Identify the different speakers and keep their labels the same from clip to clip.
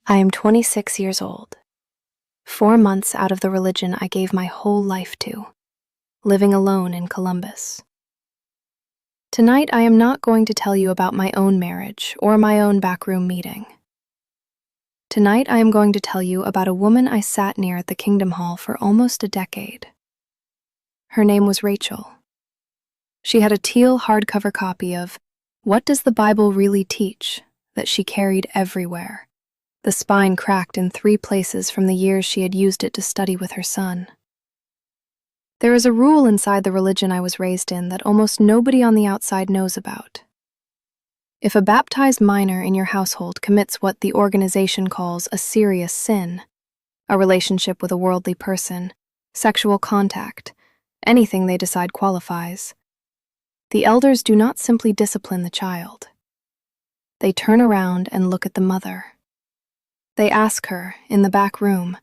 Speaker 1: I am 26 years old, 4 months out of the religion I gave my whole life to, living alone in Columbus. Tonight, I am not going to tell you about my own marriage or my own backroom meeting. Tonight, I am going to tell you about a woman I sat near at the Kingdom Hall for almost a decade. Her name was Rachel. She had a teal hardcover copy of What Does the Bible Really Teach that she carried everywhere. The spine cracked in 3 places from the years she had used it to study with her son. There is a rule inside the religion I was raised in that almost nobody on the outside knows about. If a baptized minor in your household commits what the organization calls a serious sin, a relationship with a worldly person, sexual contact, anything they decide qualifies, the elders do not simply discipline the child. They turn around and look at the mother. They ask her, in the back room,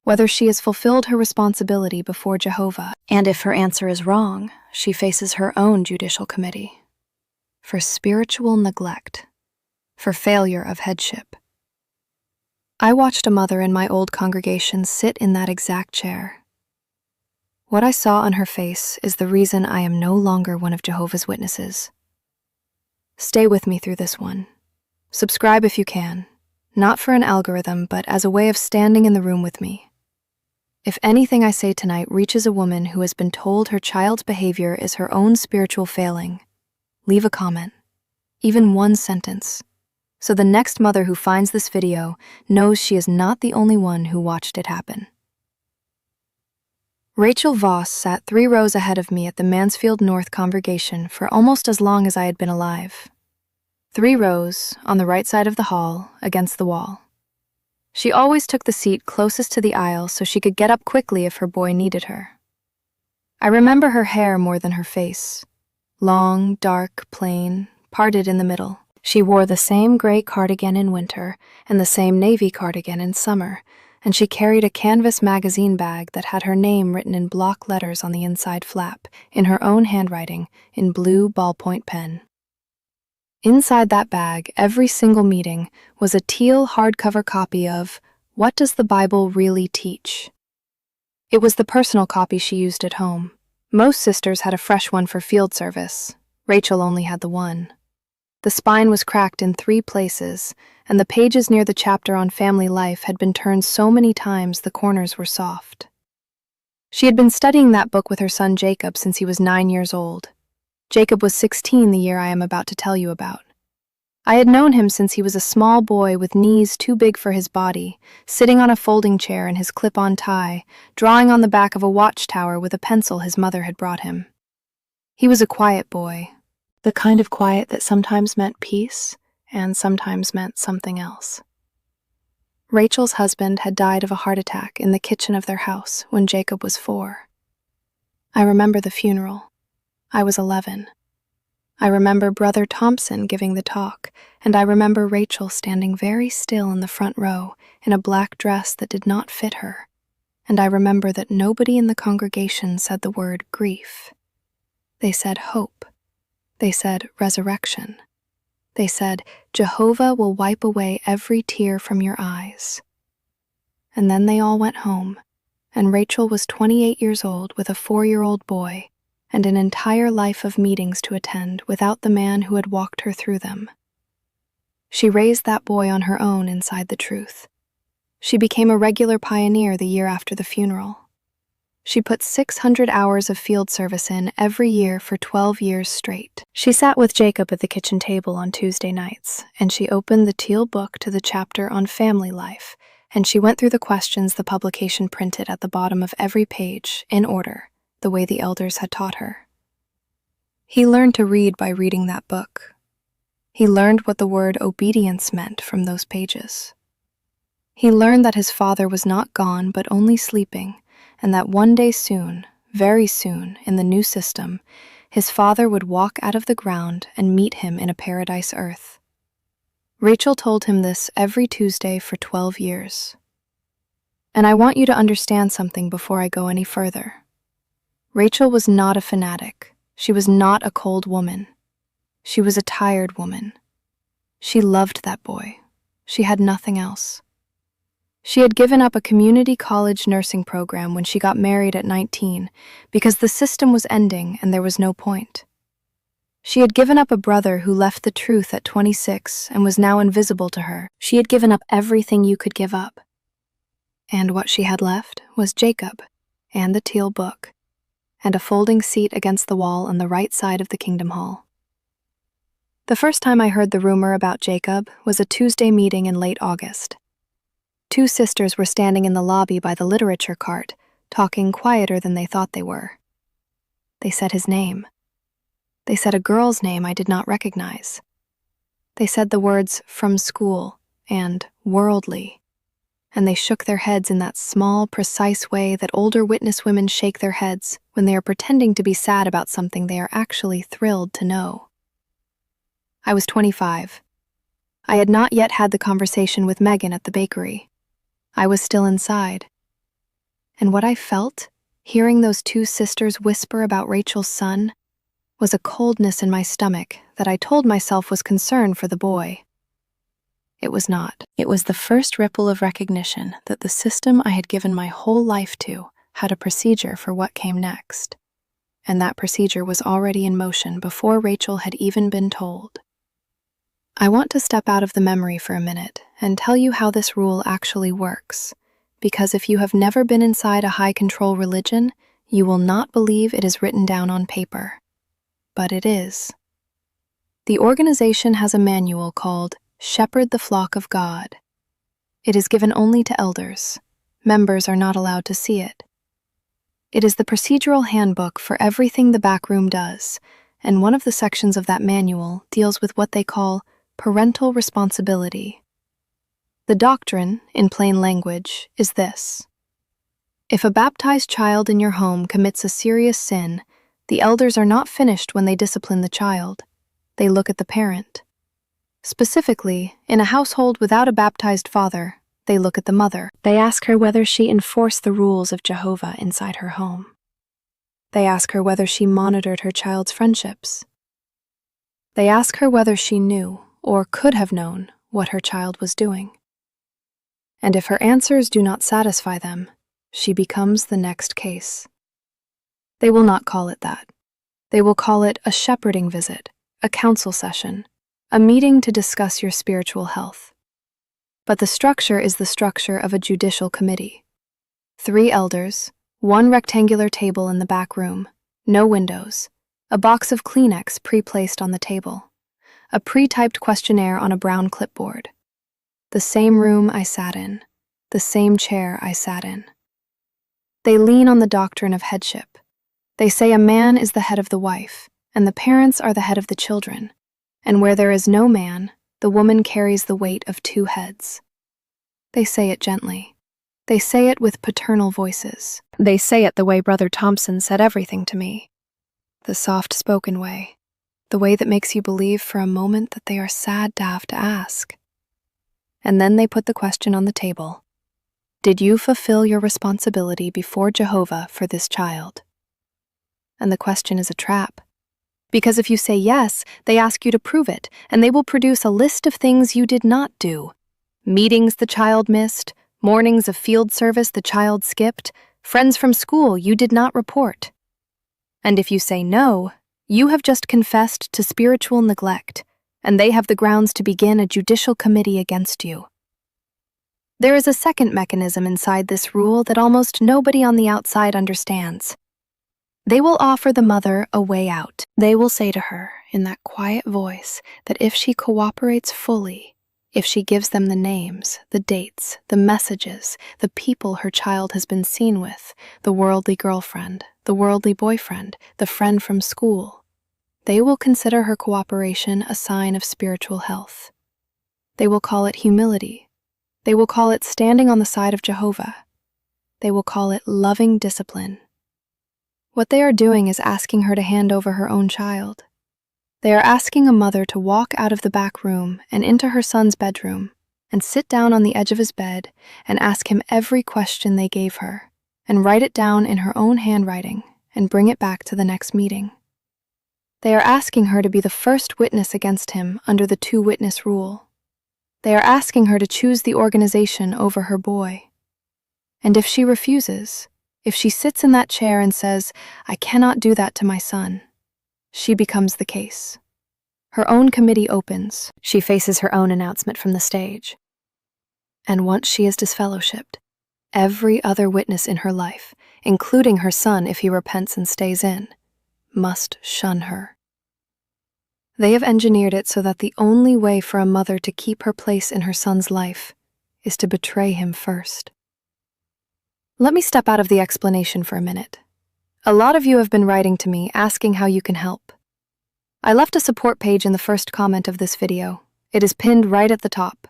Speaker 1: whether she has fulfilled her responsibility before Jehovah, and if her answer is wrong, she faces her own judicial committee for spiritual neglect, for failure of headship. I watched a mother in my old congregation sit in that exact chair. What I saw on her face is the reason I am no longer one of Jehovah's Witnesses. Stay with me through this one. Subscribe if you can. Not for an algorithm, but as a way of standing in the room with me. If anything I say tonight reaches a woman who has been told her child's behavior is her own spiritual failing, leave a comment, even one sentence, so the next mother who finds this video knows she is not the only one who watched it happen. Rachel Voss sat 3 rows ahead of me at the Mansfield North congregation for almost as long as I had been alive. 3 rows, on the right side of the hall, against the wall. She always took the seat closest to the aisle so she could get up quickly if her boy needed her. I remember her hair more than her face. Long, dark, plain, parted in the middle. She wore the same gray cardigan in winter and the same navy cardigan in summer, and she carried a canvas magazine bag that had her name written in block letters on the inside flap, in her own handwriting, in blue ballpoint pen. Inside that bag, every single meeting, was a teal hardcover copy of What Does the Bible Really Teach? It was the personal copy she used at home. Most sisters had a fresh one for field service. Rachel only had the one. The spine was cracked in 3 places, and the pages near the chapter on family life had been turned so many times the corners were soft. She had been studying that book with her son Jacob since he was 9 years old. Jacob was 16 the year I am about to tell you about. I had known him since he was a small boy with knees too big for his body, sitting on a folding chair in his clip-on tie, drawing on the back of a watchtower with a pencil his mother had brought him. He was a quiet boy, the kind of quiet that sometimes meant peace and sometimes meant something else. Rachel's husband had died of a heart attack in the kitchen of their house when Jacob was 4. I remember the funeral. I was 11. I remember Brother Thompson giving the talk, and I remember Rachel standing very still in the front row in a black dress that did not fit her, and I remember that nobody in the congregation said the word grief. They said hope. They said resurrection. They said, Jehovah will wipe away every tear from your eyes. And then they all went home, and Rachel was 28 years old with a 4-year-old boy, and an entire life of meetings to attend without the man who had walked her through them. She raised that boy on her own inside the truth. She became a regular pioneer the year after the funeral. She put 600 hours of field service in every year for 12 years straight. She sat with Jacob at the kitchen table on Tuesday nights, and she opened the teal book to the chapter on family life, and she went through the questions the publication printed at the bottom of every page, in order, the way the elders had taught her. He learned to read by reading that book. He learned what the word obedience meant from those pages. He learned that his father was not gone but only sleeping, and that one day soon, very soon, in the new system, his father would walk out of the ground and meet him in a paradise earth. Rachel told him this every Tuesday for 12 years. And I want you to understand something before I go any further. Rachel was not a fanatic. She was not a cold woman. She was a tired woman. She loved that boy. She had nothing else. She had given up a community college nursing program when she got married at 19 because the system was ending and there was no point. She had given up a brother who left the truth at 26 and was now invisible to her. She had given up everything you could give up. And what she had left was Jacob, and the teal book, and a folding seat against the wall on the right side of the Kingdom Hall. The first time I heard the rumor about Jacob was a Tuesday meeting in late August. Two sisters were standing in the lobby by the literature cart, talking quieter than they thought they were. They said his name. They said a girl's name I did not recognize. They said the words "from school" and "worldly," and they shook their heads in that small, precise way that older witness women shake their heads when they are pretending to be sad about something they are actually thrilled to know. I was 25. I had not yet had the conversation with Megan at the bakery. I was still inside. And what I felt, hearing those two sisters whisper about Rachel's son, was a coldness in my stomach that I told myself was concern for the boy. It was not. It was the first ripple of recognition that the system I had given my whole life to had a procedure for what came next. And that procedure was already in motion before Rachel had even been told. I want to step out of the memory for a minute and tell you how this rule actually works, because if you have never been inside a high-control religion, you will not believe it is written down on paper. But it is. The organization has a manual called Shepherd the Flock of God. It is given only to elders. Members are not allowed to see it. It is the procedural handbook for everything the backroom does, and one of the sections of that manual deals with what they call parental responsibility. The doctrine, in plain language, is this: if a baptized child in your home commits a serious sin, the elders are not finished when they discipline the child. They look at the parent. Specifically, in a household without a baptized father, they look at the mother. They ask her whether she enforced the rules of Jehovah inside her home. They ask her whether she monitored her child's friendships. They ask her whether she knew, or could have known, what her child was doing. And if her answers do not satisfy them, she becomes the next case. They will not call it that. They will call it a shepherding visit, a counsel session, a meeting to discuss your spiritual health. But the structure is the structure of a judicial committee. 3 elders, 1 rectangular table in the back room, no windows, a box of Kleenex pre-placed on the table, a pre-typed questionnaire on a brown clipboard. The same room I sat in, the same chair I sat in. They lean on the doctrine of headship. They say a man is the head of the wife, and the parents are the head of the children, and where there is no man, the woman carries the weight of 2 heads. They say it gently. They say it with paternal voices. They say it the way Brother Thompson said everything to me. The soft-spoken way. The way that makes you believe for a moment that they are sad to have to ask. And then they put the question on the table. Did you fulfill your responsibility before Jehovah for this child? And the question is a trap. Because if you say yes, they ask you to prove it, and they will produce a list of things you did not do. Meetings the child missed, mornings of field service the child skipped, friends from school you did not report. And if you say no, you have just confessed to spiritual neglect, and they have the grounds to begin a judicial committee against you. There is a second mechanism inside this rule that almost nobody on the outside understands. They will offer the mother a way out. They will say to her, in that quiet voice, that if she cooperates fully, if she gives them the names, the dates, the messages, the people her child has been seen with, the worldly girlfriend, the worldly boyfriend, the friend from school, they will consider her cooperation a sign of spiritual health. They will call it humility. They will call it standing on the side of Jehovah. They will call it loving discipline. What they are doing is asking her to hand over her own child. They are asking a mother to walk out of the back room and into her son's bedroom and sit down on the edge of his bed and ask him every question they gave her and write it down in her own handwriting and bring it back to the next meeting. They are asking her to be the first witness against him under the 2-witness rule. They are asking her to choose the organization over her boy. And if she refuses, if she sits in that chair and says, "I cannot do that to my son," she becomes the case. Her own committee opens. She faces her own announcement from the stage. And once she is disfellowshipped, every other witness in her life, including her son if he repents and stays in, must shun her. They have engineered it so that the only way for a mother to keep her place in her son's life is to betray him first. Let me step out of the explanation for a minute. A lot of you have been writing to me asking how you can help. I left a support page in the first comment of this video. It is pinned right at the top.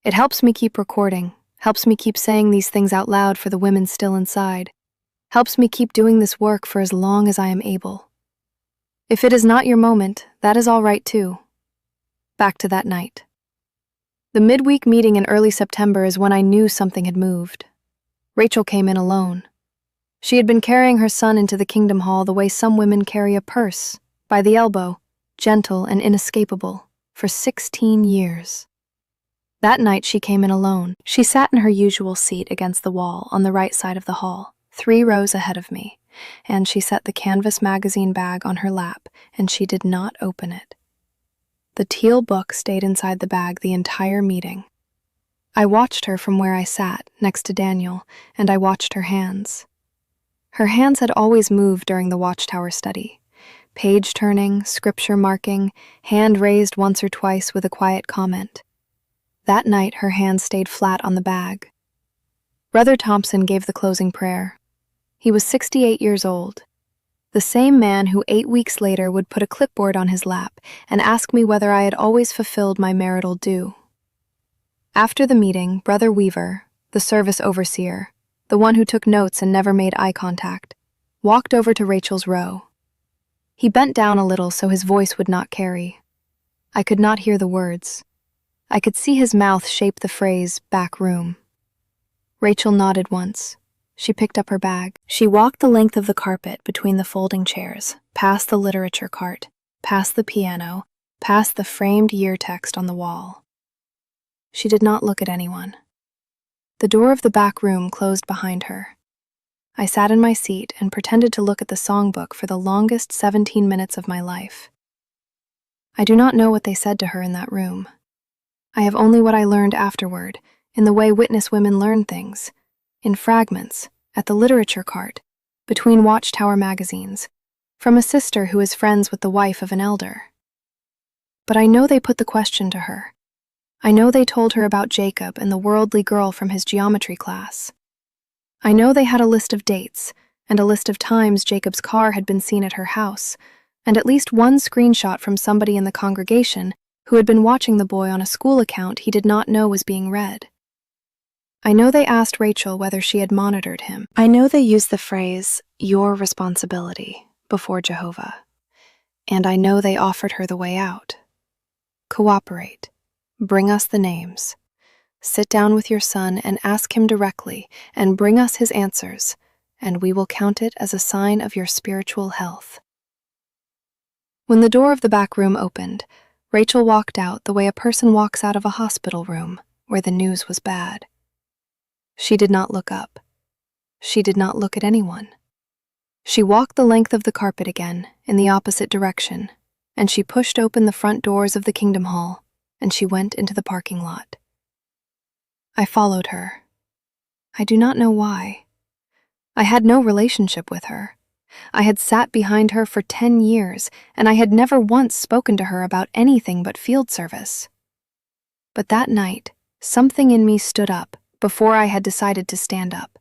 Speaker 1: It helps me keep recording, helps me keep saying these things out loud for the women still inside, helps me keep doing this work for as long as I am able. If it is not your moment, that is all right too. Back to that night. The midweek meeting in early September is when I knew something had moved. Rachel came in alone. She had been carrying her son into the Kingdom Hall the way some women carry a purse, by the elbow, gentle and inescapable, for 16 years. That night she came in alone. She sat in her usual seat against the wall on the right side of the hall, 3 rows ahead of me, and she set the canvas magazine bag on her lap, and she did not open it. The teal book stayed inside the bag the entire meeting. I watched her from where I sat, next to Daniel, and I watched her hands. Her hands had always moved during the Watchtower study. Page turning, scripture marking, hand raised once or twice with a quiet comment. That night, her hands stayed flat on the bag. Brother Thompson gave the closing prayer. He was 68 years old. The same man who 8 weeks later would put a clipboard on his lap and ask me whether I had always fulfilled my marital due. After the meeting, Brother Weaver, the service overseer, the one who took notes and never made eye contact, walked over to Rachel's row. He bent down a little so his voice would not carry. I could not hear the words. I could see his mouth shape the phrase, "back room." Rachel nodded once. She picked up her bag. She walked the length of the carpet between the folding chairs, past the literature cart, past the piano, past the framed year text on the wall. She did not look at anyone. The door of the back room closed behind her. I sat in my seat and pretended to look at the songbook for the longest 17 minutes of my life. I do not know what they said to her in that room. I have only what I learned afterward, in the way witness women learn things, in fragments, at the literature cart, between Watchtower magazines, from a sister who is friends with the wife of an elder. But I know they put the question to her. I know they told her about Jacob and the worldly girl from his geometry class. I know they had a list of dates, and a list of times Jacob's car had been seen at her house, and at least one screenshot from somebody in the congregation who had been watching the boy on a school account he did not know was being read. I know they asked Rachel whether she had monitored him. I know they used the phrase, "your responsibility," before Jehovah. And I know they offered her the way out. Cooperate. Bring us the names. Sit down with your son and ask him directly, and bring us his answers, and we will count it as a sign of your spiritual health. When the door of the back room opened, Rachel walked out the way a person walks out of a hospital room where the news was bad. She did not look up. She did not look at anyone. She walked the length of the carpet again, in the opposite direction, and she pushed open the front doors of the Kingdom Hall, and she went into the parking lot. I followed her. I do not know why. I had no relationship with her. I had sat behind her for 10 years, and I had never once spoken to her about anything but field service. But that night, something in me stood up before I had decided to stand up,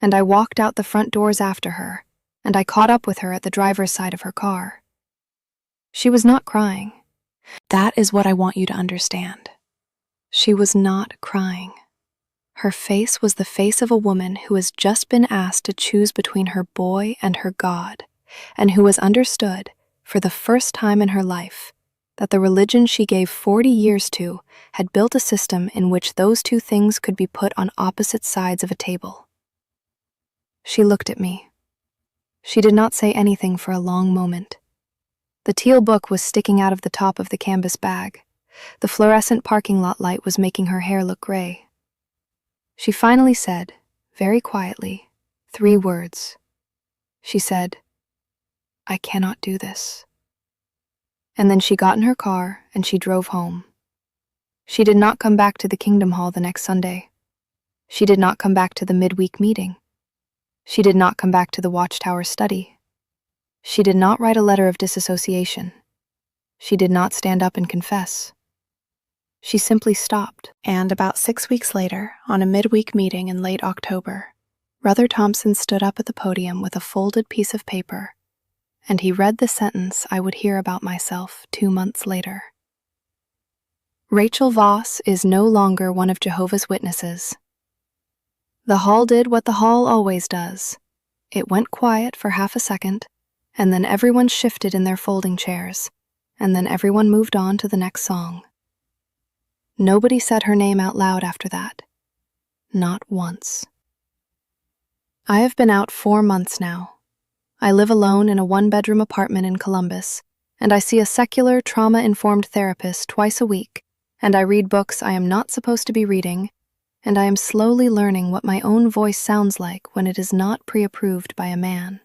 Speaker 1: and I walked out the front doors after her, and I caught up with her at the driver's side of her car. She was not crying. That is what I want you to understand. She was not crying. Her face was the face of a woman who has just been asked to choose between her boy and her God, and who has understood, for the first time in her life, that the religion she gave 40 years to had built a system in which those two things could be put on opposite sides of a table. She looked at me. She did not say anything for a long moment. The teal book was sticking out of the top of the canvas bag. The fluorescent parking lot light was making her hair look gray. She finally said, very quietly, 3 words. She said, "I cannot do this." And then she got in her car and she drove home. She did not come back to the Kingdom Hall the next Sunday. She did not come back to the midweek meeting. She did not come back to the Watchtower study. She did not write a letter of disassociation. She did not stand up and confess. She simply stopped. And about 6 weeks later, on a midweek meeting in late October, Brother Thompson stood up at the podium with a folded piece of paper, and he read the sentence I would hear about myself 2 months later. Rachel Voss is no longer one of Jehovah's Witnesses. The hall did what the hall always does. It went quiet for half a second, and then everyone shifted in their folding chairs, and then everyone moved on to the next song. Nobody said her name out loud after that. Not once. I have been out 4 months now. I live alone in a 1-bedroom apartment in Columbus, and I see a secular, trauma-informed therapist twice a week, and I read books I am not supposed to be reading, and I am slowly learning what my own voice sounds like when it is not pre-approved by a man.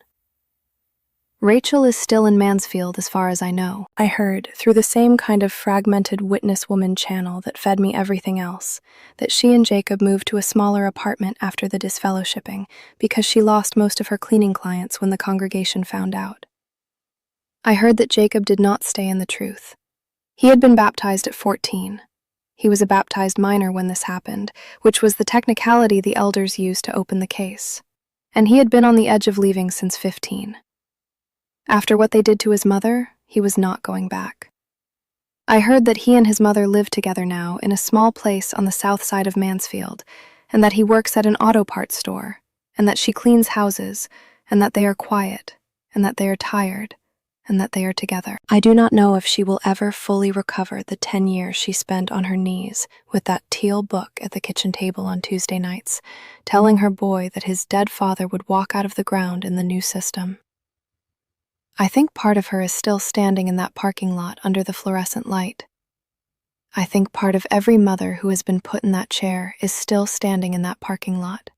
Speaker 1: Rachel is still in Mansfield as far as I know. I heard, through the same kind of fragmented witness woman channel that fed me everything else, that she and Jacob moved to a smaller apartment after the disfellowshipping because she lost most of her cleaning clients when the congregation found out. I heard that Jacob did not stay in the truth. He had been baptized at 14. He was a baptized minor when this happened, which was the technicality the elders used to open the case. And he had been on the edge of leaving since 15. After what they did to his mother, he was not going back. I heard that he and his mother live together now in a small place on the south side of Mansfield, and that he works at an auto parts store, and that she cleans houses, and that they are quiet, and that they are tired, and that they are together. I do not know if she will ever fully recover the 10 years she spent on her knees with that teal book at the kitchen table on Tuesday nights, telling her boy that his dead father would walk out of the ground in the new system. I think part of her is still standing in that parking lot under the fluorescent light. I think part of every mother who has been put in that chair is still standing in that parking lot.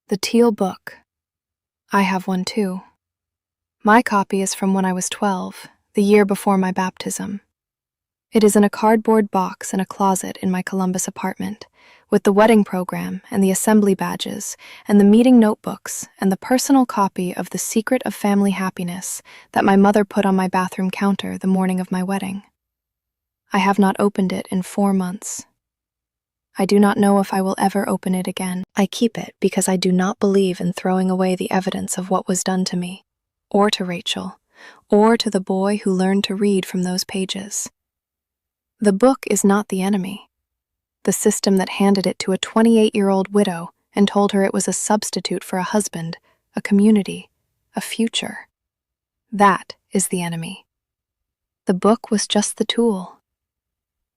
Speaker 1: The teal book. I have one too. My copy is from when I was 12, the year before my baptism. It is in a cardboard box in a closet in my Columbus apartment, with the wedding program and the assembly badges and the meeting notebooks and the personal copy of The Secret of Family Happiness that my mother put on my bathroom counter the morning of my wedding. I have not opened it in 4 months. I do not know if I will ever open it again. I keep it because I do not believe in throwing away the evidence of what was done to me, or to Rachel, or to the boy who learned to read from those pages. The book is not the enemy. The system that handed it to a 28-year-old widow and told her it was a substitute for a husband, a community, a future. That is the enemy. The book was just the tool.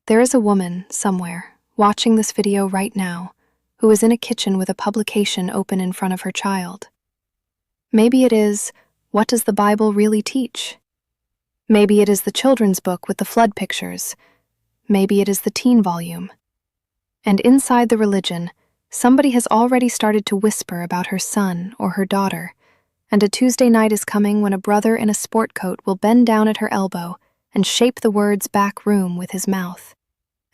Speaker 1: There is a woman, somewhere, watching this video right now, who is in a kitchen with a publication open in front of her child. Maybe it is, what does the Bible really teach? Maybe it is the children's book with the flood pictures. Maybe it is the teen volume. And inside the religion, somebody has already started to whisper about her son or her daughter, and a Tuesday night is coming when a brother in a sport coat will bend down at her elbow and shape the words "back room" with his mouth.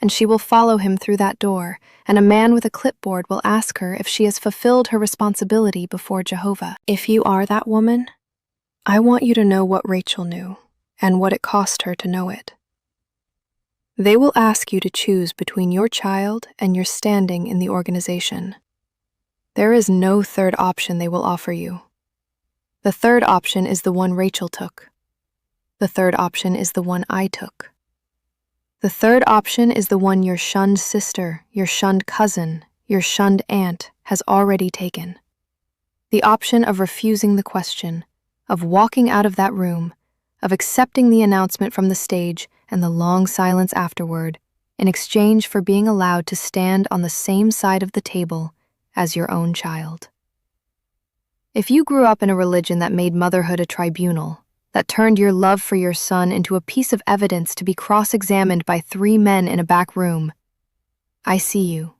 Speaker 1: And she will follow him through that door, and a man with a clipboard will ask her if she has fulfilled her responsibility before Jehovah. If you are that woman, I want you to know what Rachel knew, and what it cost her to know it. They will ask you to choose between your child and your standing in the organization. There is no third option they will offer you. The third option is the one Rachel took. The third option is the one I took. The third option is the one your shunned sister, your shunned cousin, your shunned aunt has already taken. The option of refusing the question, of walking out of that room, of accepting the announcement from the stage and the long silence afterward, in exchange for being allowed to stand on the same side of the table as your own child. If you grew up in a religion that made motherhood a tribunal, that turned your love for your son into a piece of evidence to be cross-examined by 3 men in a back room. I see you.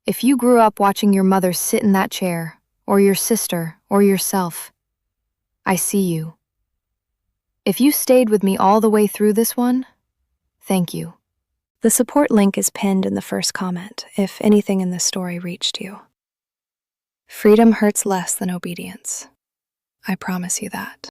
Speaker 1: If you grew up watching your mother sit in that chair, or your sister, or yourself, I see you. If you stayed with me all the way through this one, thank you. The support link is pinned in the first comment if anything in this story reached you. Freedom hurts less than obedience. I promise you that.